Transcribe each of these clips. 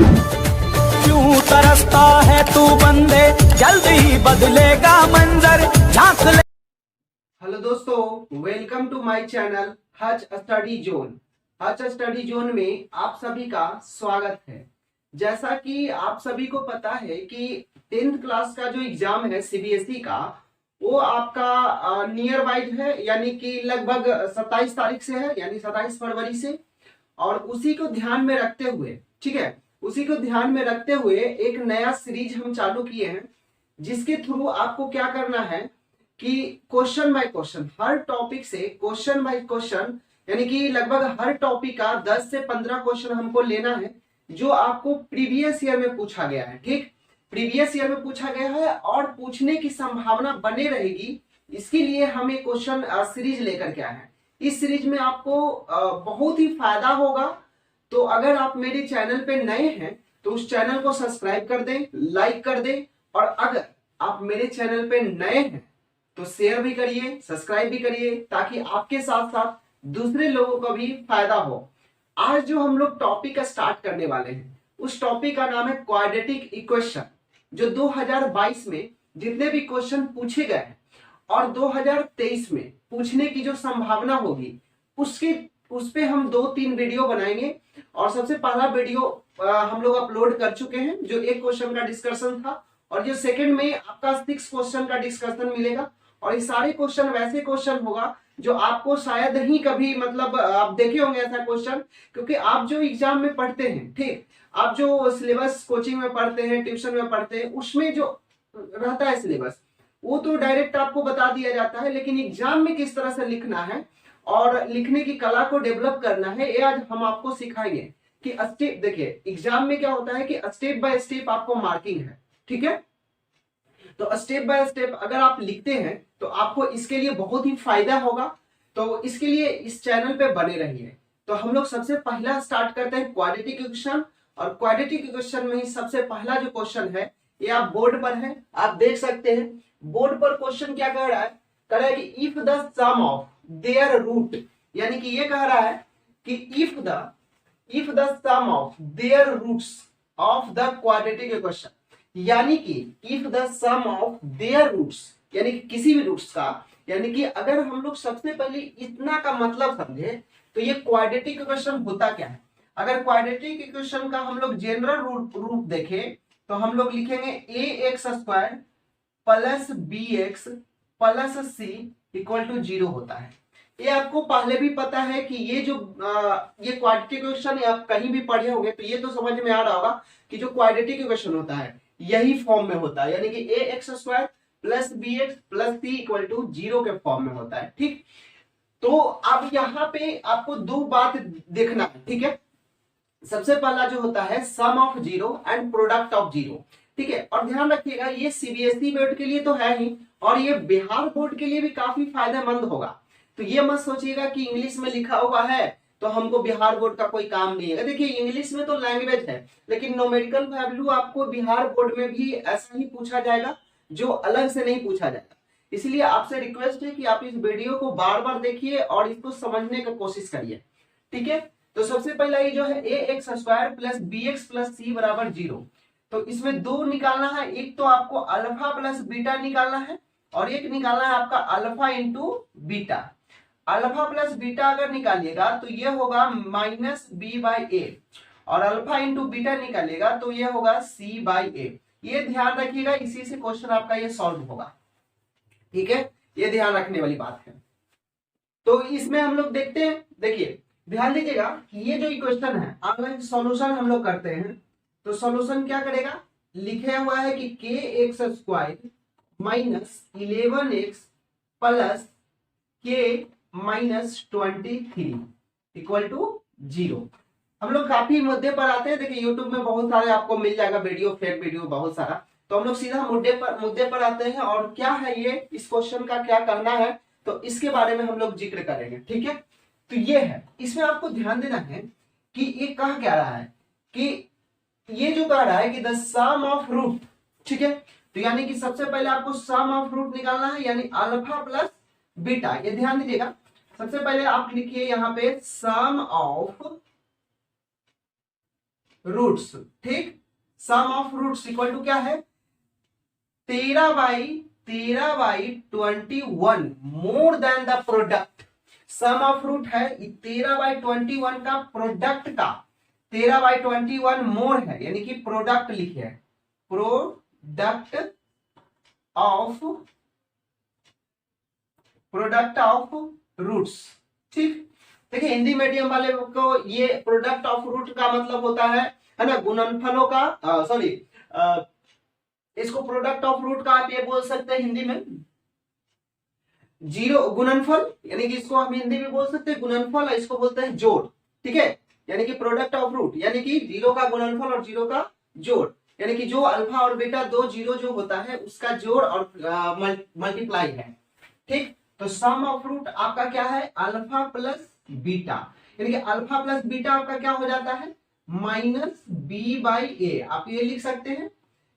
क्यों तरसता है तू बंदे, जल्दी बदलेगा मंजर, झांक ले। हेलो दोस्तों, वेलकम टू माय चैनल हज स्टडी जोन। हज स्टडी जोन में आप सभी का स्वागत है। जैसा कि आप सभी को पता है कि 10th क्लास का जो एग्जाम है सीबीएसई का, वो आपका नियर बाइट है, यानी कि लगभग 27 तारीख से है, यानी 27 फरवरी से। और उसी को ध्यान में रखते हुए, ठीक है, उसी को ध्यान में रखते हुए एक नया सीरीज हम चालू किए हैं, जिसके थ्रू आपको क्या करना है कि question by question, her topic से क्वेश्चन बाय क्वेश्चन, यानी कि लगभग हर टॉपिक का 10 से 15 क्वेश्चन हमको लेना है जो आपको प्रीवियस ईयर में पूछा गया है। ठीक, प्रीवियस ईयर में पूछा गया है और पूछने की संभावना बने रहेगी। इसके लिए हम एक क्वेश्चन सीरीज लेकर के आए हैं। इस सीरीज में आपको बहुत ही फायदा होगा। तो अगर आप मेरे चैनल पे नए हैं तो उस चैनल को सब्सक्राइब कर दें, लाइक कर दें, और अगर आप मेरे चैनल पे नए हैं तो शेयर भी करिए, सब्सक्राइब भी करिए, ताकि आपके साथ साथ दूसरे लोगों को भी फायदा हो। आज जो हम लोग टॉपिक स्टार्ट करने वाले हैं, उस टॉपिक का नाम है क्वाड्रेटिक इक्वेशन, जो 2022 में जितने भी क्वेश्चन पूछे गए हैं और 2023 में पूछने की जो संभावना होगी, उस पे हम 2-3 वीडियो बनाएंगे। और सबसे पहला वीडियो हम लोग अपलोड कर चुके हैं, जो एक क्वेश्चन का डिस्कशन था, और जो सेकंड में आपका 6 क्वेश्चन का डिस्कशन मिलेगा। और ये सारे क्वेश्चन वैसे क्वेश्चन होगा जो आपको शायद ही कभी, मतलब आप देखे होंगे ऐसा क्वेश्चन, क्योंकि आप जो एग्जाम में पढ़ते हैं, ठीक, आप जो सिलेबस कोचिंग में पढ़ते हैं, ट्यूशन में पढ़ते हैं, उसमें जो रहता है सिलेबस, वो तो डायरेक्ट आपको बता दिया जाता है, लेकिन एग्जाम में किस तरह से लिखना है और लिखने की कला को डेवलप करना है, ये आज हम आपको सिखाएंगे। कि स्टेप, देखिए एग्जाम में क्या होता है कि स्टेप बाय स्टेप आपको मार्किंग है, ठीक है। तो स्टेप बाय स्टेप अगर आप लिखते हैं तो आपको इसके लिए बहुत ही फायदा होगा। तो इसके लिए इस चैनल पे बने रहिए। तो हम लोग सबसे पहला स्टार्ट करते हैं क्वाड्रेटिक इक्वेशन। और क्वाड्रेटिक इक्वेशन में ही सबसे पहला जो क्वेश्चन है, ये आप बोर्ड पर है, आप देख सकते हैं। बोर्ड पर क्वेश्चन क्या कह रहा है, कह रहा है कि if the sum of their root, यानी कि ये कह रहा है कि if the sum of their roots of the quadratic equation, यानी कि if the sum of their roots, यानी कि किसी भी रूट्स का, यानी कि अगर हम लोग सबसे पहले इतना का मतलब समझे तो ये क्वाड्रेटिक इक्वेशन होता क्या है। अगर क्वाड्रेटिक इक्वेशन का हम लोग जनरल रूप देखें तो हम लोग लिखेंगे ax² plus bx plus c equal to 0 होता है। ये आपको पहले भी पता है कि ये जो ये क्वाड्रेटिक इक्वेशन आप कहीं भी पढ़े होंगे तो ये तो समझ में आ रहा होगा कि जो क्वाड्रेटिक इक्वेशन होता है यही फॉर्म में होता है, यानी कि ax² plus bx plus c equal to 0 के फॉर्म में होता है। ठीक, तो अब यहाँ पे आपको दो बात देखना है, ठीक है। सबसे पहला जो होता है सम ऑफ 0 एंड प्रोडक्ट ऑफ 0, ठीक है। और ध्यान रखिएगा ये सीबीएसई बोर्ड के लिए तो है ही, और ये बिहार बोर्ड के लिए भी काफी फायदेमंद होगा। तो ये मत सोचिएगा कि इंग्लिश में लिखा हुआ है तो हमको बिहार बोर्ड का कोई काम नहीं है। देखिए इंग्लिश में तो लैंग्वेज है, लेकिन न्यूमेरिकल वैल्यू आपको बिहार बोर्ड में भी ऐसा ही पूछा जाएगा, जो अलग से नहीं पूछा जाएगा। इसलिए आपसे रिक्वेस्ट है कि आप इस वीडियो को बार बार देखिए और इसको समझने की कोशिश करिए, ठीक है। तो सबसे पहला ये जो है ax² plus bx plus c बराबर 0, तो इसमें दो निकालना है। एक तो आपको अल्फा प्लस बीटा निकालना है, और एक निकालना है आपका alpha into beta. Alpha plus beta अगर निकालिएगा तो ये होगा माइनस b/a, और अल्फा इंटू बीटा निकालिएगा तो ये होगा c/a। ये ध्यान रखिएगा, इसी से क्वेश्चन आपका ये सॉल्व होगा, ठीक है। ये ध्यान रखने वाली बात है। तो इसमें हम लोग देखते हैं, देखिए ध्यान दीजिएगा कि ये जो इक्वेशन है, अगर सॉल्यूशन हम लोग करते हैं तो सॉल्यूशन क्या करेगा, लिखे हुआ है कि kx² minus 11x plus k minus 23 equal to 0। हम लोग काफी मुद्दे पर आते हैं, देखिए यूट्यूब में बहुत सारे आपको मिल जाएगा वीडियो, फेक वीडियो बहुत सारा। तो हम लोग सीधा मुद्दे पर आते हैं, और क्या है ये, इस क्वेश्चन का क्या करना है, तो इसके बारे में हम लोग जिक्र करेंगे, ठीक है। तो ये है, इसमें आपको ध्यान देना है कि ये कह क्या रहा है, कि ये जो कह रहा है कि द सम ऑफ रूट, ठीक है। तो यानी कि सबसे पहले आपको सम ऑफ रूट निकालना है, यानी अल्फा प्लस बीटा। ये ध्यान दीजिएगा, सबसे पहले आप लिखिए यहाँ पे सम ऑफ रूट्स। ठीक, sum of roots equal to क्या है 13/21 more than the product. Sum of root है 13/21 का प्रोडक्ट का 13/21 मोर है, यानी कि प्रोडक्ट लिखे है, प्रोडक्ट ऑफ रूट्स। ठीक, देखिए हिंदी मीडियम वाले को ये प्रोडक्ट ऑफ रूट का मतलब होता है ना गुणनफलों का, सॉरी इसको प्रोडक्ट ऑफ रूट का आप ये बोल सकते हैं हिंदी में जीरो गुणनफल, यानी कि इसको हम हिंदी में बोल सकते हैं गुणनफल, और इसको बोलते हैं जोड़। ठीक है, यानी कि प्रोडक्ट ऑफ रूट यानी कि जीरो का गुणनफल और जीरो का जोड़, यानी कि जो अल्फा और बीटा दो जीरो जो होता है उसका जोड़ और मल्टीप्लाई है। ठीक, तो सम ऑफ रूट आपका क्या है अल्फा प्लस बीटा, यानी कि अल्फा प्लस बीटा आपका क्या हो जाता है -b/a। आप ये लिख सकते हैं,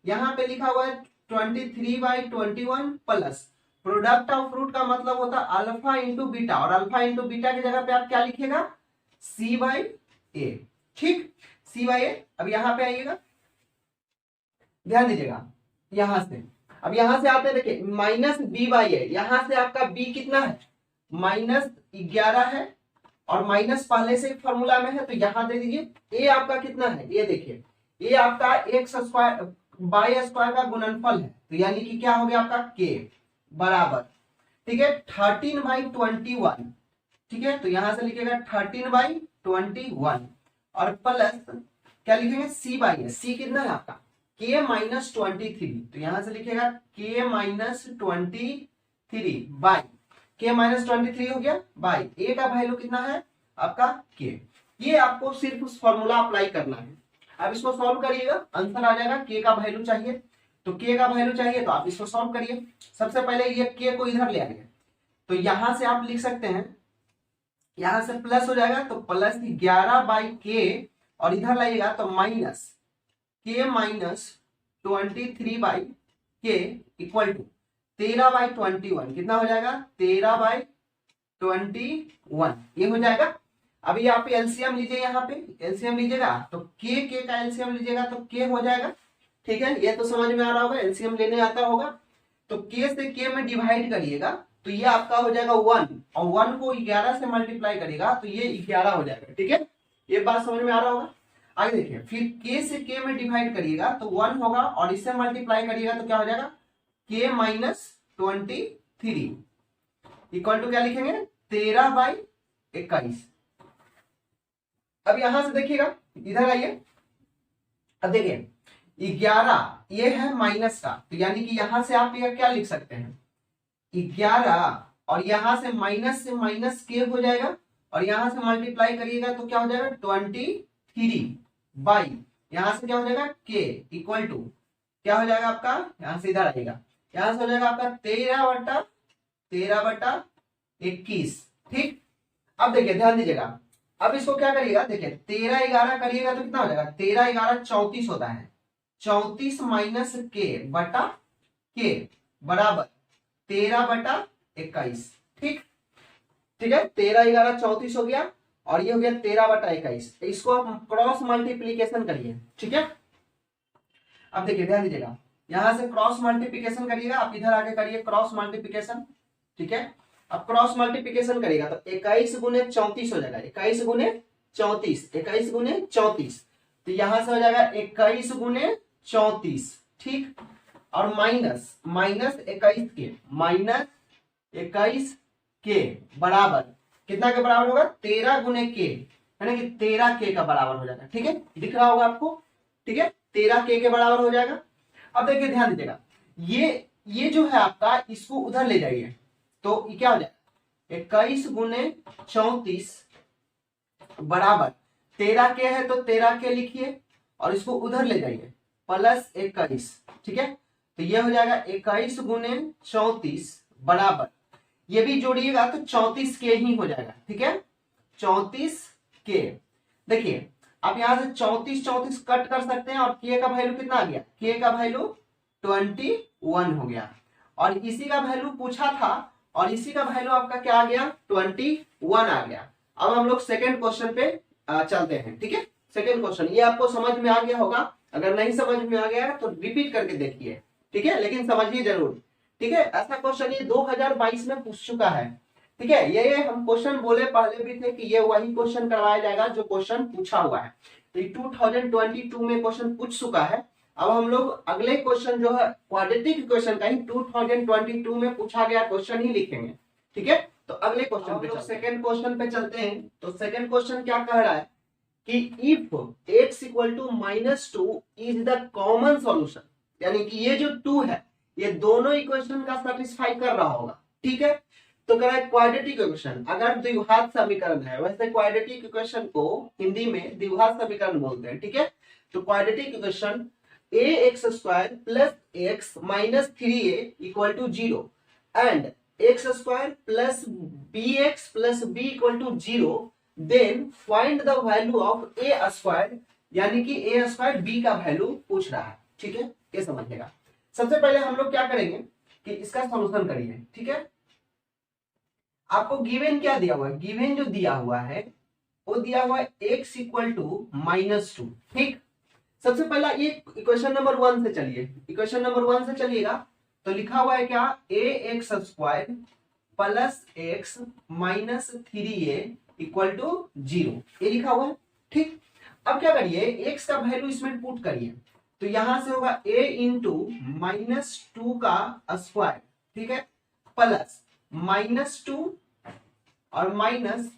यहां पे लिखा हुआ है 23/21 प्लस प्रोडक्ट ऑफ रूट का मतलब होता है अल्फा इंटू बीटा, और अल्फा इंटू बीटा की जगह पे आप क्या लिखिएगा c/a। ठीक, c/a। अब यहां पे आइएगा, ध्यान दीजिएगा, यहां से अब यहां से आते हैं, देखिए -b/a, यहां से आपका b कितना है -11 है, और माइनस पहले से फॉर्मूला में है, तो यहां दे दीजिए a आपका कितना है, ये देखिए a आपका x² का गुणनफल है, तो यानी कि क्या हो गया आपका k बराबर, ठीक है 13/21। ठीक है, तो यहां से लिखेगा 13/21 और प्लस क्या लिखेंगे c/a, c कितना है आपका k -23, तो यहां से लिखेगा k -23 बाई k -23 हो गया बाई a का वैल्यू कितना है आपका k। ये आपको सिर्फ उस फॉर्मूला अप्लाई करना है। अब इसको सॉल्व करिएगा, आंसर आ जाएगा k का वैल्यू चाहिए, तो k का वैल्यू चाहिए तो आप इसको सॉल्व करिए। सबसे पहले ये k को इधर ले आइए, तो यहां से आप लिख सकते हैं, यहां से प्लस हो जाएगा तो +11/k, और इधर लाइएगा तो minus k -23/k equal to 13/21, कितना हो जाएगा 13/21, ये हो जाएगा। अभी आप एलसीएम लीजिए, यहाँ पे एलसीएम लीजिएगा तो k का एलसीएम लीजिएगा तो k हो जाएगा। ठीक है, ये तो समझ में आ रहा होगा, एलसीएम लेने आता होगा, तो k से k में डिवाइड करिएगा तो ये आपका हो जाएगा 1, और 1 को 11 से मल्टीप्लाई करिएगा तो ये 11 हो जाएगा। ठीक है, ये बात समझ में आ रहा होगा। आगे देखिए, फिर k से k में डिवाइड करिएगा तो 1 होगा, और इससे मल्टीप्लाई करिएगा तो क्या हो जाएगा k -23 इक्वल टू क्या लिखेंगे 13/21। अब यहां से देखिएगा, इधर आइए, अब देखिए 11 ये है माइनस का, तो यानी कि यहां से आप ये क्या लिख सकते हैं 11, और यहां से माइनस k हो जाएगा, और यहां से मल्टीप्लाई करिएगा तो क्या हो जाएगा 23 बाई यहां से क्या हो जाएगा k इक्वल टू क्या हो जाएगा आपका, यहां से इधर आएगा, यहां से हो जाएगा आपका 13/21। ठीक, अब देखिए ध्यान दीजिएगा, अब इसको क्या करिएगा, देखिए 13-11 करिएगा तो कितना हो जाएगा 13-11 34 होता है, 34 माइनस k बटा k बराबर 13/21। ठीक, ठीक है 13-11 34 हो गया, और ये हो गया 13/21। इसको आप क्रॉस मल्टीप्लीकेशन करिए। ठीक है, अब देखिए ध्यान दीजिएगा, यहां से क्रॉस मल्टीप्लीकेशन करिएगा, आप इधर आके करिए क्रॉस मल्टीप्लीकेशन। ठीक है, अब क्रॉस मल्टीप्लीकेशन करिएगा तो 21 गुने 34 हो जाएगा, 21 गुने 34, तो यहां से हो जाएगा 21 गुने 34। ठीक, और माइनस 21 के बराबर कितना के बराबर होगा 13 गुने k, यानी कि 13 k का बराबर हो जाएगा। ठीक है, दिख रहा होगा आपको। ठीक है, 13 k के बराबर हो जाएगा। अब देखिए ध्यान दीजिएगा, ये जो है आपका, इसको उधर ले जाइए तो ये क्या हो जाएगा 21 गुने 34 बराबर 13 k है तो 13 k लिखिए, और इसको उधर ले जाइए +21। ठीक है, तो ये हो जाएगा 21 गुने 34 बराबर, ये भी जोड़िएगा तो 34 k ही हो जाएगा। ठीक है, 34 k। देखिए आप यहां से 34 कट कर सकते हैं, और k का वैल्यू कितना आ गया, k का वैल्यू 21 हो गया, और इसी का वैल्यू पूछा था, और इसी का वैल्यू आपका क्या आ गया 21 आ गया। अब हम लोग सेकेंड क्वेश्चन पे चलते हैं। ठीक है, सेकंड क्वेश्चन। ये आपको समझ में आ गया होगा, अगर नहीं समझ में आ गया तो रिपीट करके देखिए, ठीक है, लेकिन समझिए जरूर, ठीक है। ऐसा क्वेश्चन ये 2022 में पूछ चुका है, ठीक है। ये हम क्वेश्चन बोले पहले भी थे कि ये वही क्वेश्चन करवाया जाएगा जो क्वेश्चन पूछा हुआ है। तो 2022 में क्वेश्चन पूछ चुका है। अब हम लोग अगले क्वेश्चन जो है क्वाड्रेटिक इक्वेशन का ही 2022 में पूछा गया क्वेश्चन ही लिखेंगे, ठीक है। तो अगले क्वेश्चन पे सेकंड क्वेश्चन पे चलते हैं। तो सेकंड क्वेश्चन क्या कह रहा है कि if x equal to -2 is the common solution, यानी कि ये जो 2 है ये दोनों इक्वेशन का सेटिस्फाई कर रहा होगा, ठीक है। तो कह रहा है क्वाड्रेटिक इक्वेशन, अगर द्विघात समीकरण है, वैसे क्वाड्रेटिक इक्वेशन को हिंदी में द्विघात समीकरण बोलते हैं, ठीक है। तो quadratic equation ax² plus x minus 3a equal to 0 and x² plus bx plus b equal to 0, then find the value of a², यानी कि a² b का वैल्यू पूछ रहा है, ठीक है। ये समझिएगा। सबसे पहले हम लोग क्या करेंगे कि इसका सॉल्यूशन करिए, ठीक है। आपको गिवन क्या दिया हुआ है, गिवन जो दिया हुआ है वो दिया हुआ है x इक्वल टू -2, ठीक। सबसे पहला ये इक्वेशन नंबर 1 से चलिए, इक्वेशन नंबर 1 से चलिएगा। तो लिखा हुआ है क्या, ax² plus x minus 3a equal to 0, ये लिखा हुआ है, ठीक। अब क्या करिए, x का वैल्यू इसमें पुट करिए। तो यहां से होगा a इंटू -2 का स्क्वायर, ठीक है, प्लस -2 और माइनस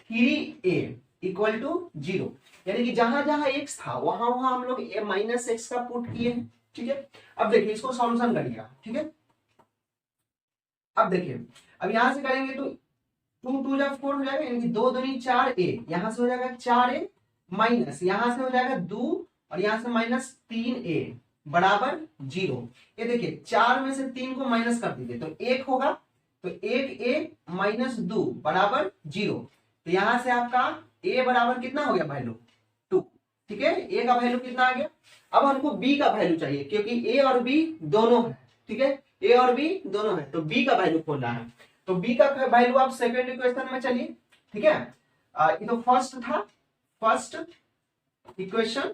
3a इक्वल टू 0, यानी कि जहां जहां x था वहां वहां हम लोग -x का पुट किए हैं, ठीक है। अब देखिए इसको सॉल्यूशन करिएगा, ठीक है। अब देखिए, अब यहां से करेंगे तो 2 2 जा 4 हो जाएगा, यानी कि 2 दूनी 4a, यहां से हो जाएगा 4a माइनस यहां से हो जाएगा 2 और यहां से माइनस 3a बराबर 0। ये देखिए 4 में से 3 को माइनस कर दीजिए तो 1 होगा, तो 1a माइनस 2 बराबर 0। तो यहां से आपका a बराबर कितना हो गया वैल्यू 2, ठीक है। a का वैल्यू कितना आ गया। अब हमको b का वैल्यू चाहिए क्योंकि a और b दोनों है, ठीक है, a और b दोनों है, तो b का वैल्यू खोजना है। तो b का वैल्यू आप सेकंड इक्वेशन में चलिए, ठीक है। ये तो फर्स्ट था, फर्स्ट इक्वेशन।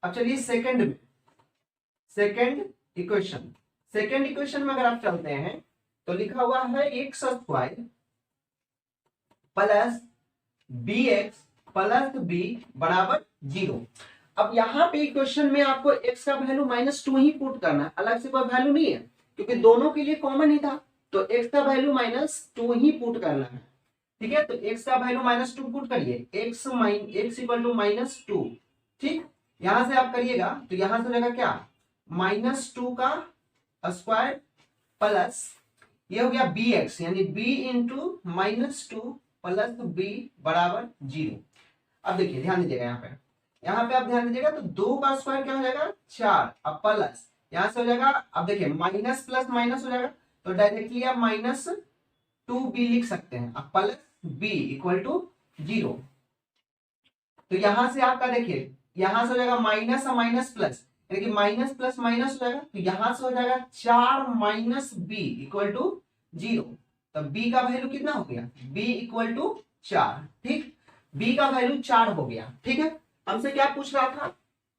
अब चलिए सेकंड में, सेकंड इक्वेशन, सेकंड इक्वेशन में अगर आप चलते हैं तो लिखा हुआ है x² plus bx plus b बराबर 0। अब यहाँ पे इक्वेशन में आपको x का वैल्यू -2 ही पुट करना है, अलग से कोई वैल्यू नहीं है क्योंकि दोनों के लिए कॉमन ही था, तो x का वैल्यू -2 ही पुट करना है, ठीक है। तो x का वैल्यू -2 पुट करिए, x इक्वल टू -2, ठीक। यहां से आप करिएगा तो यहां से हो जाएगा क्या, -2 का स्क्वायर प्लस ये हो गया bx, यानी b इंटू -2 प्लस b बराबर 0। अब देखिए ध्यान दीजिएगा यहाँ पे आप ध्यान दीजिएगा तो 2 का स्क्वायर क्या हो जाएगा 4, अब प्लस यहां से हो जाएगा, अब देखिए माइनस प्लस माइनस हो जाएगा तो डायरेक्टली आप -2b लिख सकते हैं, अब प्लस b इक्वल टू 0। तो यहां से आपका देखिए यहां से हो जाएगा माइनस और माइनस प्लस, यानी कि माइनस प्लस माइनस हो जाएगा, तो यहां से हो जाएगा 4 माइनस b इक्वल टू 0। तो b का वैल्यू कितना हो गया, b इक्वल टू 4, ठीक। b का वैल्यू 4 हो गया, ठीक है। हमसे क्या पूछ रहा था,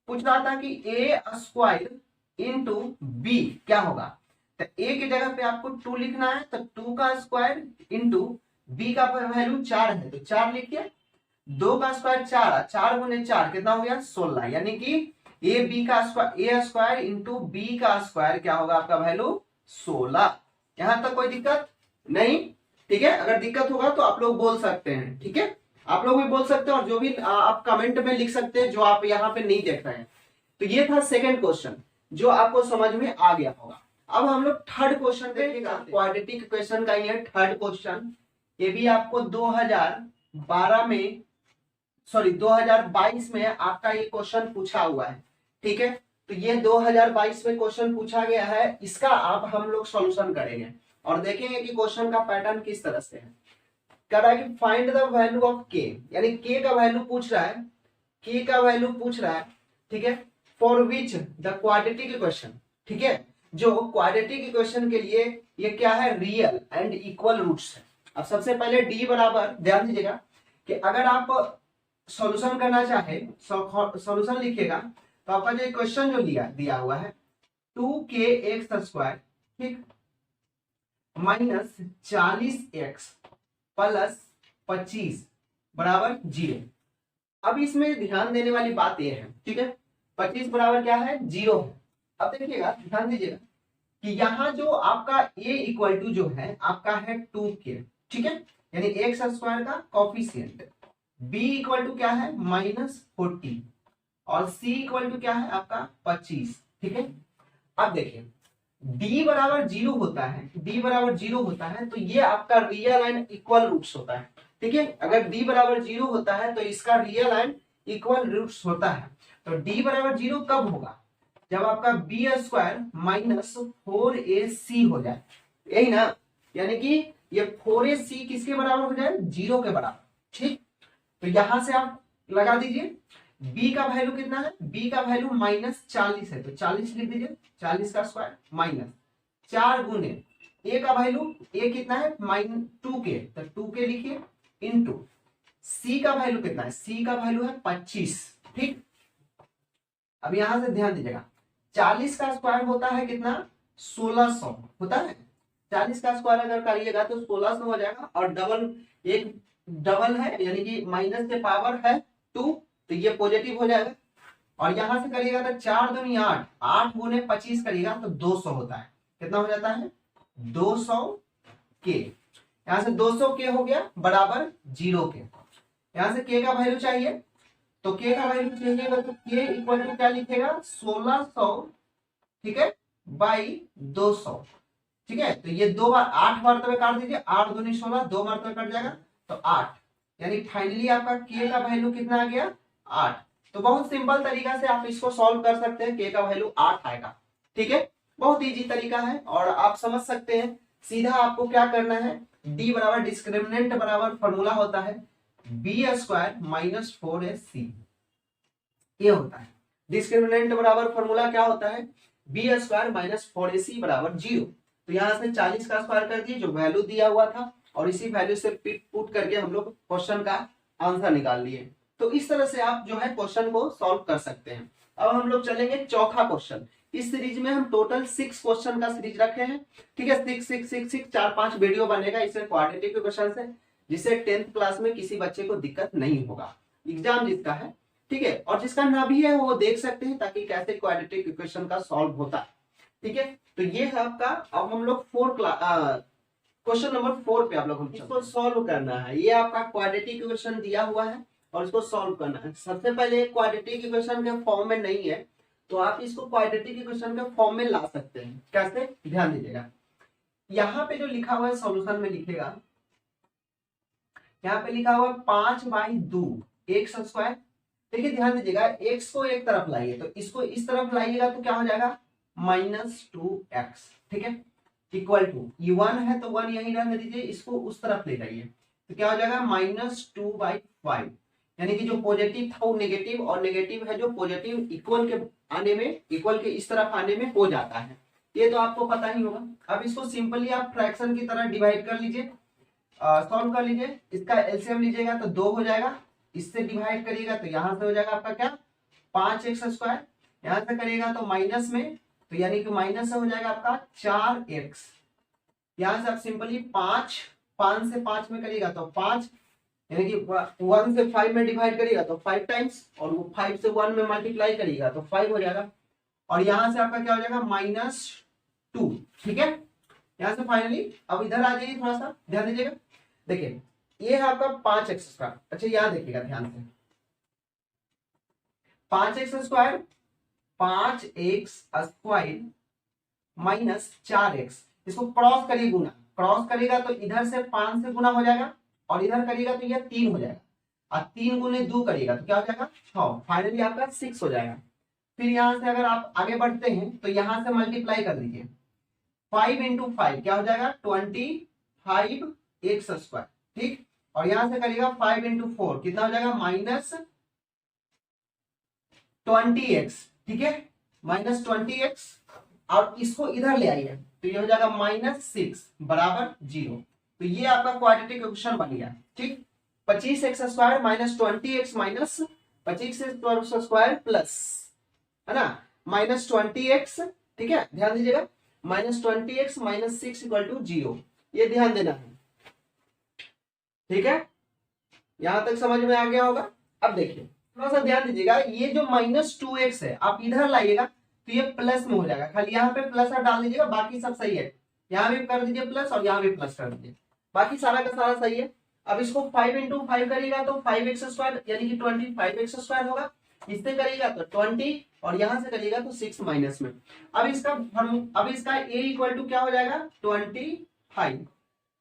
पूछ रहा था कि a² इंटू b क्या होगा। तो a की जगह पे आपको 2 लिखना है, तो 2 का स्क्वायर इंटू b का वैल्यू 4 है तो 4 लिखिए, 2 का स्क्वायर 4, 4 गुने 4 कितना हो गया 16, यानी कि a² इंटू b का स्क्वायर क्या होगा आपका वैल्यू 16। यहां तक कोई दिक्कत नहीं, ठीक है। अगर दिक्कत होगा तो आप लोग बोल सकते हैं, ठीक है, आप लोग भी बोल सकते हैं और जो भी आप कमेंट में लिख सकते हैं जो आप यहाँ पे नहीं देख रहे हैं। तो ये था सेकंड क्वेश्चन जो आपको समझ में आ गया होगा। अब हम लोग थर्ड क्वेश्चन देखिएगा, क्वाड्रेटिक इक्वेशन का ये थर्ड क्वेश्चन, ये भी आपको 2012 में 2022 में आपका ये क्वेश्चन पूछा हुआ है, ठीक है। तो ये 2022 में क्वेश्चन पूछा गया है, इसका आप हम लोग सॉल्यूशन करेंगे और देखेंगे कि क्वेश्चन का पैटर्न किस तरह से है। कह रहा है कि find the value of k, यानी k का वैल्यू पूछ रहा है, k का वैल्यू पूछ रहा है, ठीक है, for which the quadratic equation, ठीक है, जो क्वाड्रेटिक इक्वेशन के लिए ये क्या है, रियल एंड इक्वल रूट्स है। अब सबसे पहले d बराबर, ध्यान दीजिएगा कि अगर आप सॉल्यूशन करना चाहे, सॉल्यूशन लिखिएगा तो आपका जो क्वेश्चन जो दिया हुआ है 2kx², ठीक, माइनस 40x प्लस 25 बराबर 0। अब इसमें ध्यान देने वाली बात यह है, ठीक है, 25 बराबर क्या है, 0 है। अब देखिएगा, ध्यान दीजिएगा कि यहाँ जो आपका a इक्वल टू जो है आपका है 2k, ठीक है, यानी x² का कॉफिशिएंट, b इक्वल टू क्या है -40 और c इक्वल टू क्या है आपका 25, ठीक है। अब देखिए d बराबर 0 होता है, d बराबर 0 होता है तो ये आपका रियल एंड इक्वल रूट्स होता है, ठीक है। अगर d बराबर 0 होता है तो इसका रियल एंड इक्वल रूट्स होता है। तो d बराबर 0 कब होगा, जब आपका b² माइनस 4ac हो जाए, यही ना, यानी कि ये 4ac किसके बराबर हो जाए, 0 के बराबर, ठीक। तो यहां से आप लगा दीजिए b का वैल्यू कितना है, b का वैल्यू -40 है तो 40 लिख दीजिए, 40 का स्क्वायर माइनस 4 गुने a का वैल्यू, a कितना है -2k तो 2k लिखिए, इंटू c का वैल्यू कितना है, c का वैल्यू है 25, ठीक। अब यहां से ध्यान दीजिएगा 40 का स्क्वायर होता है कितना, 1600 होता है। 40 का स्क्वायर अगर करिएगा तो 1600 हो जाएगा और एक डबल है यानी कि माइनस के पावर है 2 तो ये पॉजिटिव हो जाएगा। और यहां से करिएगा तो 4 दूनी 8, 8 गुने 25 करिएगा तो 200 होता है। कितना हो जाता है, 200 के। यहां से 200 के हो गया बराबर 0 के। यहां से के का वैल्यू चाहिए तो के का वैल्यू चाहिए तो के इक्वल टू क्या लिखेगा, 1600, ठीक है, बाई 200, ठीक है। तो ये 2 बार 8 मरतबे काट दीजिए, 8 दूनी 16, 2 मरतबे कट जाएगा तो 8, यानी फाइनली आपका के का वैल्यू कितना आ गया, 8। तो बहुत सिंपल तरीका से आप इसको सॉल्व कर सकते हैं, के का वैल्यू 8 आएगा, ठीक है। बहुत इजी तरीका है और आप समझ सकते हैं। सीधा आपको क्या करना है, डी बराबर डिस्क्रिमिनेंट बराबर फॉर्मूला होता है b² माइनस 4ac, ये होता है डिस्क्रिमिनेंट बराबर फॉर्मूला क्या होता है, b² माइनस 4ac बराबर 0। तो यहां से 40 का स्क्वायर कर दिए जो वैल्यू दिया हुआ था और इसी वैल्यू से पुट करके हम लोग क्वेश्चन का आंसर निकाल लिए। तो इस तरह से आप जो है क्वेश्चन को सॉल्व कर सकते हैं। अब हम लोग चलेंगे चौथा क्वेश्चन। इस सीरीज में हम टोटल 6 क्वेश्चन का सीरीज रखे हैं, ठीक है, 6 6 6 6 4-5 वीडियो बनेगा इसमें क्वाड्रेटिक क्वेश्चन से, जिससे 10th क्लास में किसी बच्चे को दिक्कत नहीं होगा, एग्जाम जिसका है, ठीक है। और जिसका ना भी है वो देख सकते हैं ताकि कैसे क्वाड्रेटिक इक्वेशन का सॉल्व होता है, ठीक है। तो ये है आपका, अब हम लोग क्वेश्चन नंबर 4 पे आप लोग इसको सॉल्व करना है। ये आपका क्वाड्रेटिक इक्वेशन दिया हुआ है और इसको सॉल्व करना है। सबसे पहले क्वाड्रेटिक इक्वेशन के फॉर्म में नहीं है तो आप इसको क्वाड्रेटिक इक्वेशन के फॉर्म में ला सकते हैं। कैसे, ध्यान दीजिएगा, यहाँ पे जो लिखा हुआ है सॉल्यूशन में लिखेगा, यहाँ पे लिखा हुआ है 5/2 x²। देखिए ध्यान दीजिएगा, x को एक तरफ लाइए तो इसको इस तरफ लाइएगा तो क्या हो जाएगा, -2x, ठीक है, इक्वल टू, ये 1 है तो 1 यही रहने दीजिए, इसको उस तरफ ले जाइए तो क्या हो जाएगा, -2/5, यानी कि जो पॉजिटिव था वो नेगेटिव और नेगेटिव है जो पॉजिटिव इक्वल के आने में, इक्वल के इस तरफ आने में हो जाता है। ये तो आपको पता ही होगा। अब इसको सिंपली आप फ्रैक्शन की तरह डिवाइड कर लीजिए, सॉल्व कर लीजिए। इसका एलसीएम लीजिएगा तो 2 हो जाएगा, इससे डिवाइड करिएगा तो यहां से हो जाएगा आपका क्या, 5x², यहां से करिएगा तो माइनस में, तो यानी कि माइनस से हो जाएगा आपका 4x। यहां से आप सिंपली 5 से 5 में करिएगा तो 5, यानी कि 1 से 5 में डिवाइड करिएगा तो 5 टाइम्स, और वो 5 से 1 में मल्टीप्लाई करिएगा तो 5 हो जाएगा। और यहां से आपका क्या हो जाएगा, -2, ठीक है। यहां से फाइनली अब इधर आ जाइए, थोड़ा सा ध्यान दीजिएगा। देखिए ये है आपका 5x²। अच्छा यहां देखिएगा ध्यान से, 5x² 5x² माइनस 4x, इसको क्रॉस करिए, गुना, क्रॉस करिएगा तो इधर से 5 से गुना हो जाएगा और इधर करिएगा तो ये 3 हो जाएगा, और 3 गुने 2 करिएगा तो क्या हो जाएगा, 6, फाइनली आपका 6 हो जाएगा। फिर यहां से अगर आप आगे बढ़ते हैं तो यहां से मल्टीप्लाई कर दीजिए, 5 × 5 क्या हो जाएगा, 25x², ठीक। और यहां से करिएगा 5 × 4 कितना हो जाएगा, -20x, ठीक है, -20x। और इसको इधर ले आइए तो ये हो जाएगा -6 बराबर 0। तो ये आपका क्वाड्रेटिक इक्वेशन बन गया, ठीक। 25x² minus 20x minus 25x² plus, है ना, माइनस 20x, ठीक है, ध्यान दीजिएगा, minus 20x minus 6 equal to 0, ये ध्यान देना है, ठीक है, यहां तक समझ में आ गया होगा। अब देखिए थोड़ा सा ध्यान दीजिएगा, ये जो माइनस 2x है आप इधर लाइएगा तो ये प्लस में हो जाएगा, खाली यहाँ पे प्लस आप डाल दीजिएगा, बाकी सब सही है, यहाँ भी कर दीजिए प्लस और यहाँ भी प्लस कर दीजिए, बाकी सारा का सारा सही है। अब इसको 5 इंटू 5 करिएगा तो 5x² यानी कि 25x² होगा, इससे करिएगा तो 20 और यहां से करिएगा तो 6 माइनस में। अब इसका a इक्वल टू क्या हो जाएगा 25,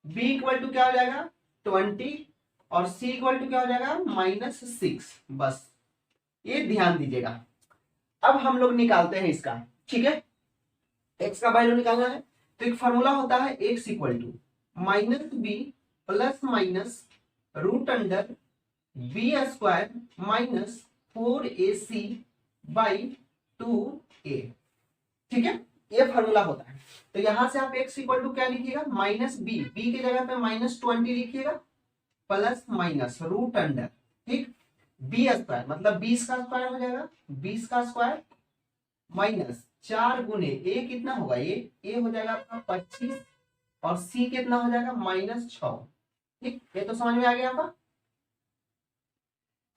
b इक्वल टू क्या हो जाएगा 20 और c इक्वल टू क्या हो जाएगा -6, बस ये ध्यान दीजिएगा। अब हम लोग निकालते हैं इसका, ठीक है, x का वैल्यू निकालना है तो एक फॉर्मूला होता है x equal to -b plus minus root under b² minus 4ac by 2a, ठीक है, ये फॉर्मूला होता है। तो यहां से आप x इक्वल टू क्या लिखिएगा -b की जगह पे -20 लिखिएगा प्लस माइनस रूट अंडर, ठीक, b² मतलब 20 का स्क्वायर हो जाएगा, 20 का स्क्वायर माइनस 4 गुने a कितना होगा, ये a हो जाएगा आपका 25 और c कितना हो जाएगा -6, ठीक, ये तो समझ में आ गया आपका,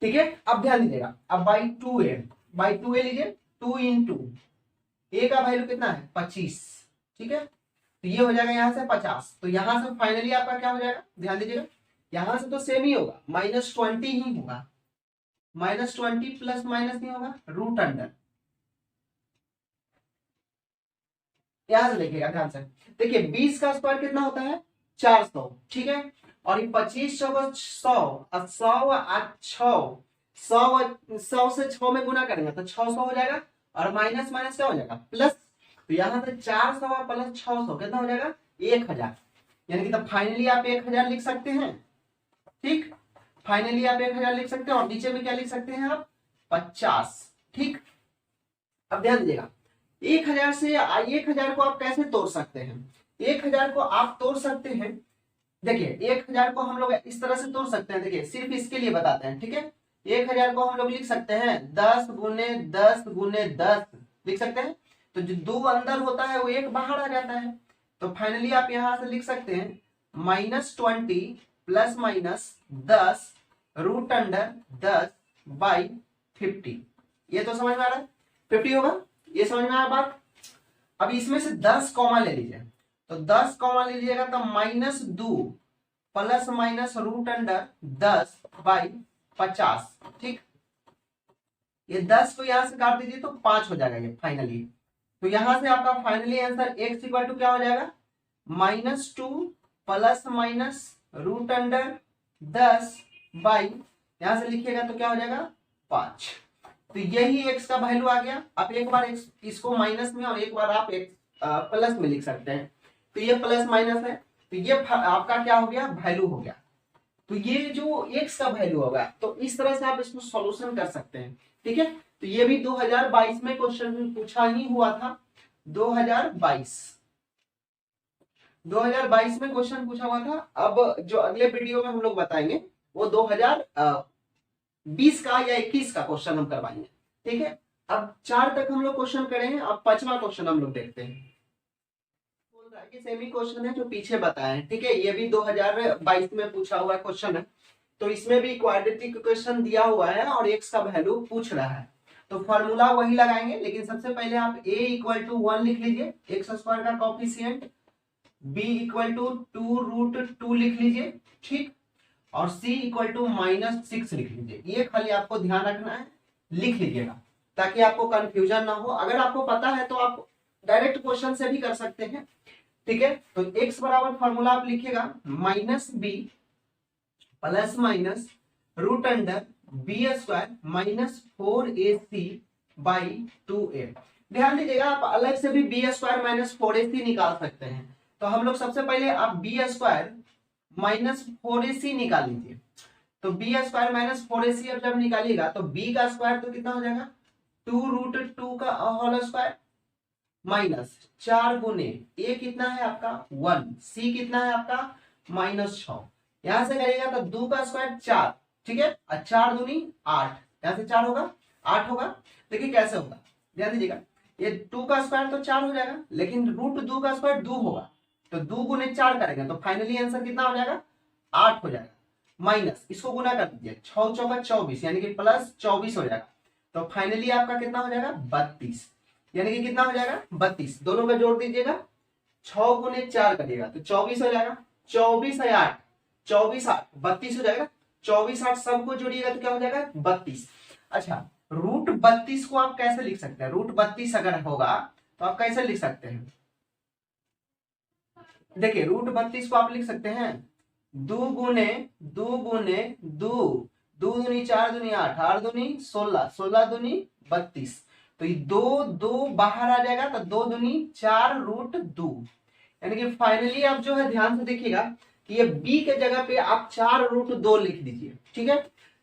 ठीक है। अब ध्यान दीजिएगा, अब बाई 2a लीजिए, 2 इंटू a का वैल्यू कितना है 25, ठीक है, तो ये हो जाएगा यहाँ से 50, तो यहां से फाइनली आपका क्या हो जाएगा, ध्यान दीजिएगा, यहां से तो सेम ही होगा, -20 ही होगा, -20 प्लस माइनस नहीं होगा, रूट अंडर, यहां से लिखिएगा ध्यान से, देखिए 20 का स्क्वायर कितना होता है 400, ठीक है, और ये 25 100 100 से 6 में गुना करेंगे तो 600 हो जाएगा और माइनस माइनस क्या हो जाएगा प्लस, तो यहां से 400 प्लस 600 कितना हो जाएगा 1000, यानी कि तब फाइनली आप 1000 लिख सकते हैं, ठीक, फाइनली आप 1000 लिख सकते हैं और नीचे में क्या लिख सकते हैं आप 50, ठीक। अब ध्यान दीजिएगा 1000 से 1000 को आप कैसे तोड़ सकते हैं, 1000 को आप तोड़ सकते हैं, देखिए 1000 को हम लोग इस तरह से तोड़ सकते हैं, देखिए सिर्फ इसके लिए बताते हैं, ठीक है, 1000 को हम लोग लिख सकते हैं 10 गुने 10 गुने 10 लिख सकते हैं, तो जो 2 अंदर होता है वो 1 बाहर आ जाता है, तो फाइनली आप यहां से लिख सकते हैं -20 plus minus 10 root under 10 by 50, ये तो समझ में आ रहा है 50 होगा, ये समझ में आया बात। अब इसमें से 10 कॉमा ले लीजिए, तो 10 कॉमा ले लीजिएगा तो -2 plus minus root under 10 by 50, ठीक, ये 10 को यहां से काट दीजिए तो 5 हो जाएगा ये फाइनली, तो यहां से आपका finally answer x equal to क्या हो जाएगा -2 plus minus root under 10 by, यहां से लिखिएगा तो क्या हो जाएगा 5, तो यही x का वैल्यू आ गया। आप एक बार इसको माइनस में और एक बार आप प्लस में लिख सकते हैं, तो ये प्लस माइनस है, तो ये आपका क्या हो गया वैल्यू हो गया, तो ये जो x का वैल्यू होगा, तो इस तरह से आप इसको सॉल्यूशन कर सकते हैं, ठीक है। तो ये भी 2022 में क्वेश्चन पूछा ही हुआ था, 2022 में क्वेश्चन पूछा हुआ था। अब जो अगले वीडियो में हम लोग बताएंगे वो 2020 का या 21 का क्वेश्चन हम करवाएंगे, ठीक है। अब 4 तक हम लोग क्वेश्चन करेंगे, अब 5वां क्वेश्चन हम लोग देखते हैं, बोल रहा है कि सेमी क्वेश्चन है जो पीछे बताया है, ठीक है, ये भी 2022 में पूछा हुआ क्वेश्चन है, तो इसमें भी क्वाड्रेटिक इक्वेशन दिया हुआ है और x का वैल्यू पूछ रहा है, तो फॉर्मूला वही लगाएंगे, लेकिन सबसे पहले आप a इक्वल टू 1 लिख लीजिए, x² का कॉफिशिएंट, b इक्वल टू 2√2 लिख लीजिए, ठीक, और c इक्वल टू -6 लिख लीजिए, ये खाली आपको ध्यान रखना है, लिख लीजिएगा ताकि आपको कंफ्यूजन ना हो। अगर आपको पता है तो आप डायरेक्ट क्वेश्चन से भी कर सकते हैं, ठीक है। तो x बराबर फॉर्मूला आप लिखिएगा -b plus minus root under b² minus 4ac by 2a। ध्यान दीजिएगा आप अलग से भी b² माइनस 4ac निकाल सकते हैं, तो हम लोग सबसे पहले आप b² माइनस 4ac निकाल लीजिए, तो b² माइनस 4ac अब जब निकालिएगा तो b का स्क्वायर तो कितना हो जाएगा 2√2 का होल स्क्वायर माइनस 4 गुने a कितना है आपका 1, c कितना है आपका -6, यहां से करिएगा तो 2 का स्क्वायर 4, ठीक है, और 4 दूनी 8, यहां से 4 होगा 8 होगा। देखिए कैसे होगा, ध्यान दीजिएगा, ये 2 का स्क्वायर तो 4 हो जाएगा, लेकिन रूट 2 का स्क्वायर 2 होगा, तो 2 गुने 4 करेंगे तो फाइनली आंसर कितना हो जाएगा 8 हो जाएगा। माइनस इसको गुना कर दीजिए, 6 चौका 24 यानी कि प्लस 24 हो जाएगा, तो फाइनली आपका कितना हो जाएगा 32, यानी कि कितना हो जाएगा 32। दोनों का जोड़ दीजिएगा, 6 गुने 4 करिएगा तो 24 हो जाएगा, 24 है 8, 24 8 32 हो जाएगा, 24 8 सबको जोड़िएगा तो क्या हो जाएगा 32। अच्छा, रूट 32 को आप कैसे लिख सकते हैं, रूट 32 अगर होगा तो आप कैसे लिख सकते हैं, देखिए रूट 32 को आप लिख सकते हैं 2 गुने 2 गुने 2, 2 दूनी 4 दूनी 8, 8 दूनी 16, 16 दूनी 32, तो ये 2 2 बाहर आ जाएगा तो 2 दूनी 4 रूट 2, यानी कि फाइनली आप जो है ध्यान से देखिएगा कि ये b के जगह पे आप 4 रूट 2 लिख दीजिए, ठीक है,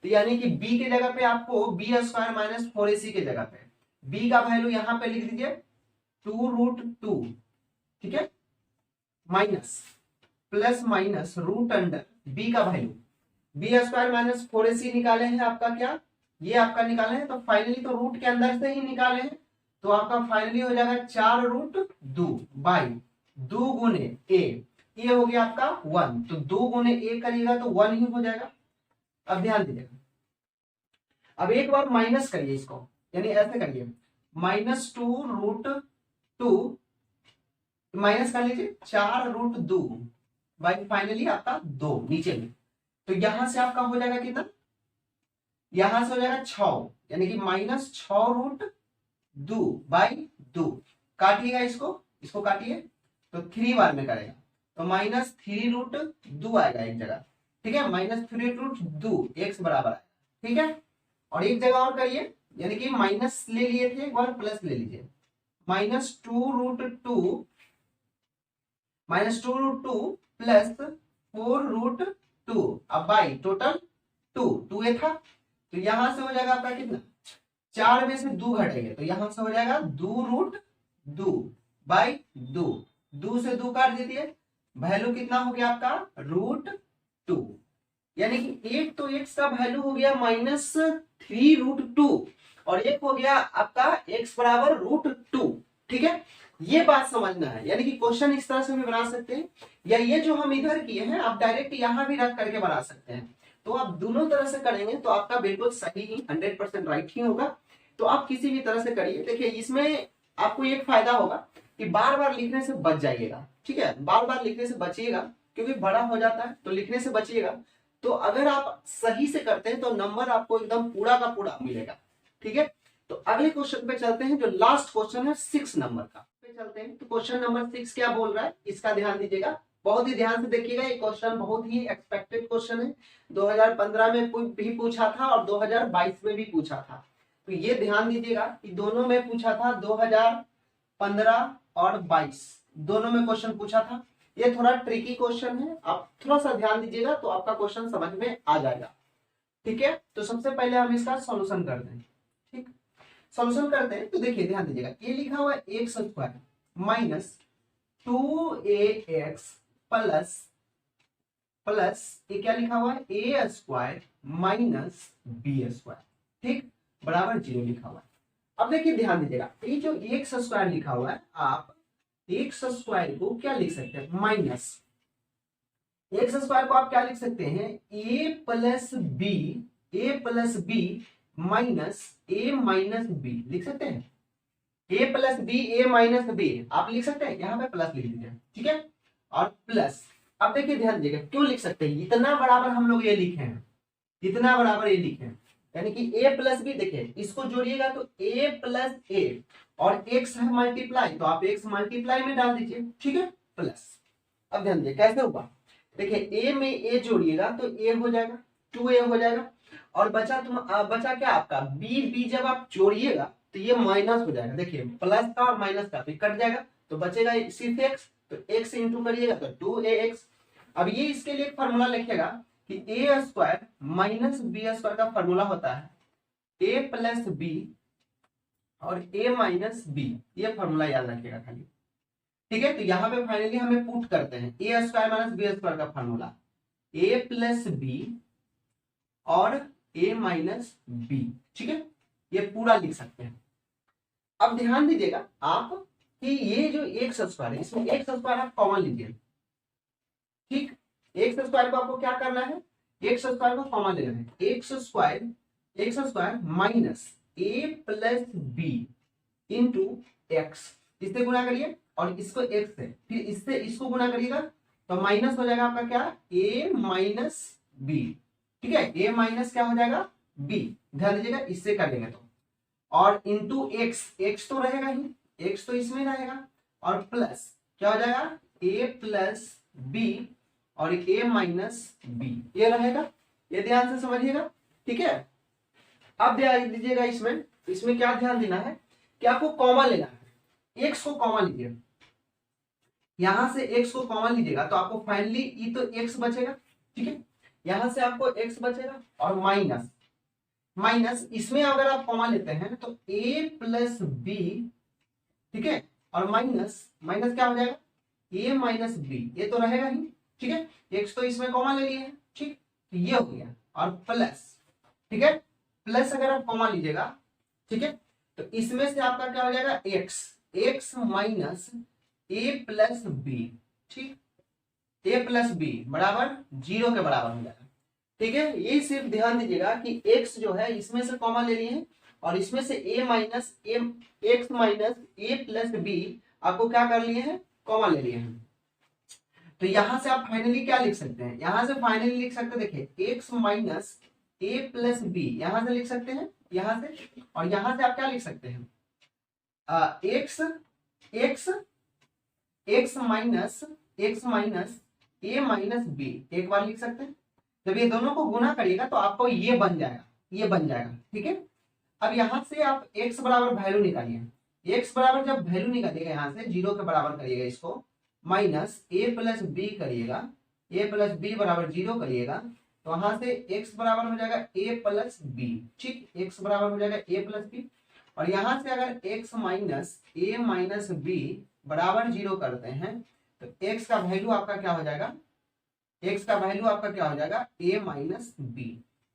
तो यानी कि b के जगह पे आपको b स्क्वायर माइनस 4ac के जगह पे b का वैल्यू यहां पे लिख दीजिए 2 रूट 2, ठीक है, minus plus minus root under b का value b square minus 4ac निकाले हैं आपका, क्या ये आपका निकाले हैं, तो फाइनली तो रूट के अंदर से ही निकाले हैं, तो आपका फाइनली हो जाएगा 4 रूट 2 बाई 2 गुने a, ये हो गया आपका 1, तो 2 गुने a करिएगा तो 1 ही हो जाएगा। अब ध्यान दीजिएगा, अब एक बार माइनस करिए इसको, यानी ऐसे करिए -2 रूट 2 माइनस कर लीजिए 4 रूट 2 बाई फाइनली आपका 2 नीचे में, तो यहां से आपका हो जाएगा कितना, यहां से हो जाएगा 6, यानी कि -6 रूट 2 बाई 2, काटिएगा इसको, इसको काटिए तो 3 बार में करेगा तो -3 रूट 2 आएगा एक जगह, ठीक है, -3 रूट 2 x बराबर है, ठीक है, और एक जगह और करिए, यानी कि माइनस ले लिए थे एक बार प्लस ले लीजिए, -2 रूट 2 -2 प्लस 4 रूट 2, अब बाई टोटल 2 ए था, तो यहां से हो जाएगा आपका कितना, 4 में से 2 घटेंगे तो यहां से हो जाएगा 2 रूट 2 बाई 2 से 2 काट दीजिए, वैल्यू कितना हो गया आपका रूट 2, यानी कि एक तो x का वैल्यू हो गया -3 रूट 2 और एक हो गया आपका x बराबर रूट 2, ठीक है, ये बात समझना है, यानी कि क्वेश्चन इस तरह से भी बना सकते हैं, या ये जो हम इधर किए हैं आप डायरेक्ट यहां भी रख करके बना सकते हैं, तो आप दोनों तरह से करेंगे तो आपका बिल्कुल सही ही 100% राइट ही होगा, तो आप किसी भी तरह से करिए। देखिए इसमें आपको एक फायदा होगा कि बार बार लिखने से बच जाइएगा, ठीक है, बार बार लिखने से बचिएगा क्योंकि बड़ा हो जाता है तो लिखने से बचिएगा, तो अगर आप सही से करते हैं तो नंबर आपको एकदम पूरा का पूरा मिलेगा, ठीक है। तो अगले क्वेश्चन पे चलते हैं, जो लास्ट क्वेश्चन है 6 नंबर का पे चलते हैं। तो क्वेश्चन नंबर 6 क्या बोल रहा है, इसका ध्यान दीजिएगा, बहुत ही ध्यान से देखिएगा, ये क्वेश्चन बहुत ही एक्सपेक्टेड क्वेश्चन है, 2015 में भी पूछा था और 2022 में भी पूछा था, तो ये ध्यान दीजिएगा कि दोनों में पूछा था, 2015 और 22 दोनों में क्वेश्चन पूछा था। ये थोड़ा ट्रिकी क्वेश्चन है, आप थोड़ा सा ध्यान दीजिएगा तो आपका क्वेश्चन समझ में आ जाएगा, ठीक है। तो सबसे पहले हम इसका सॉल्यूशन करते हैं, ठीक, सॉल्यूशन करते हैं तो देखिए ध्यान दीजिएगा, ये लिखा हुआ है x square minus 2ax plus ये क्या लिखा हुआ है ए स्क्वायर माइनस बी स्क्वायर, ठीक, बराबर 0 लिखा हुआ है। अब देखिए ध्यान दीजिएगा, ये जो एक्स स्क्वायर लिखा हुआ है, आप एक्स स्क्वायर को क्या लिख सकते हैं, माइनस एक्स स्क्वायर को आप क्या लिख सकते हैं, ए प्लस बी माइनस ए माइनस बी लिख सकते हैं, ए प्लस बी ए माइनस बी आप लिख सकते हैं, यहाँ पे प्लस लिख दीजिए, ठीक है, और प्लस। अब देखिए ध्यान दीजिएगा, क्यों लिख सकते हैं, इतना बराबर हम लोग ये लिखे हैं, इतना बराबर ये लिखे हैं, यानी कि a प्लस बी, देखिए इसको जोड़िएगा तो a प्लस ए और x है मल्टीप्लाई, तो आप x मल्टीप्लाई में डाल दीजिए, ठीक है, प्लस। अब ध्यान दीजिए कैसे होगा, देखिए a में a जोड़िएगा तो a हो जाएगा, 2a हो जाएगा, और बचा क्या आपका b जब आप जोड़िएगा तो ये माइनस हो जाएगा, देखिए प्लस का और माइनस का भी कट जाएगा तो बचेगा सिर्फ x, तो x इंटू करिएगा तो 2ax। अब ये इसके लिए एक फॉर्मूला लिखेगा कि ए स्क्वायर माइनस बी स्क्वायर का फॉर्मूला होता है ए प्लस बी और ए माइनस बी, ये फॉर्मूला याद रखिएगा खाली, ठीक है। तो यहाँ पे फाइनली हमें पुट करते हैं ए स्क्वायर माइनस बी स्क्वायर का फॉर्मूला, ए प्लस बी और ए माइनस बी। ठीक है, ये पूरा लिख सकते हैं। अब ध्यान दीजिएगा आप कि ये जो एक्स स्क्वायर है, इसमें एक्स स्क्वायर आप कॉमन लीजिए। ठीक, एक्स स्क्वायर को आपको क्या करना है, एक्स स्क्वायर को कॉमन लेना है। X square minus a plus B into x, इससे गुना करिए और इसको एक्स से, फिर इससे इसको गुना करिएगा तो माइनस हो जाएगा आपका क्या, ए माइनस बी। ठीक है, ए माइनस क्या हो जाएगा, बी। ध्यान दीजिएगा इससे करेंगे तो, और इंटू एक्स, एक्स तो रहेगा ही, एक्स तो इसमें रहेगा, और प्लस क्या हो जाएगा, ए प्लस बी और ए माइनस बी, ये रहेगा। ये ध्यान से समझिएगा। ठीक है, अब ध्यान दीजिएगा इसमें क्या ध्यान देना है कि आपको कॉमन लेना है। एक्स को कॉमन लीजिए, यहां से एक्स को कॉमन लीजिएगा तो आपको फाइनली ई तो एक्स बचेगा। ठीक है, यहां से आपको एक्स बचेगा और माइनस इसमें अगर आप कॉमन लेते हैं तो ए प्लस बी। ठीक है, और माइनस क्या हो जाएगा, ए माइनस बी, ये तो रहेगा ही। ठीक है, एक्स तो इसमें कॉमन ले लिए हैं। ठीक, तो ये हो गया, और प्लस। ठीक है, प्लस अगर आप कॉमन लीजिएगा, ठीक है, तो इसमें से आपका क्या हो जाएगा, x minus a plus B. ठीक, ए प्लस बी बराबर 0 के बराबर हो जाएगा। ठीक है, ये सिर्फ ध्यान दीजिएगा कि x जो है इसमें से कॉमन ले लिए हैं और इसमें से a minus x minus a plus b आपको क्या कर लिए हैं, कॉमन ले लिए हैं। तो यहां से आप फाइनली क्या लिख सकते हैं, यहां से फाइनली लिख सकते हैं, देखिए x minus a plus B, यहां से लिख सकते हैं, यहां से, और यहां से आप क्या लिख सकते हैं, एक्स माइनस ए माइनस बी, एक बार लिख सकते हैं। जब ये दोनों को गुना करिएगा तो आपको ये बन जाएगा। ठीक है, अब यहां से आप x बराबर वैल्यू निकालिए। x बराबर जब वैल्यू निकालिएगा यहां से 0 के बराबर करिएगा इसको, माइनस ए प्लस बी करिएगा, ए प्लस बी बराबर 0 करिएगा तो वहां से x बराबर हो जाएगा a प्लस बी। ठीक, x बराबर हो जाएगा a प्लस बी, और यहां से अगर x माइनस ए माइनस बी बराबर 0 करते हैं तो x का वैल्यू आपका क्या हो जाएगा, a माइनस बी।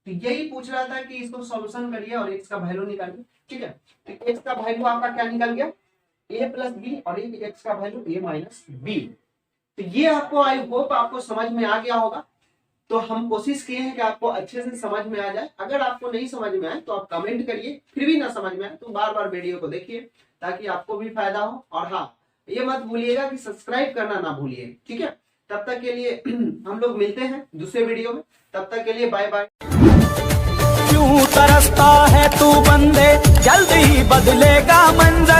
तो यही पूछ रहा था कि इसको सॉल्यूशन करिए और x का वैल्यू निकालिए। ठीक है, तो x का वैल्यू आपका क्या निकल गया, a प्लस बी, और x का वैल्यू a माइनस बी। तो ये आपको आई होप आपको समझ में आ गया होगा। तो हम कोशिश किए हैं कि आपको अच्छे से समझ में आ जाए। अगर आपको नहीं समझ में आए तो आप कमेंट करिए, फिर भी ना समझ में आए तो बार बार वीडियो को देखिए ताकि आपको भी फायदा हो। और हाँ, ये मत भूलिएगा कि सब्सक्राइब करना ना भूलिए। ठीक है, तब तक के लिए हम लोग मिलते हैं दूसरे वीडियो में, तब तक के लिए बाय बाय। क्यों तरसता है तू बंदे, जल्दी ही बदलेगा मंजर।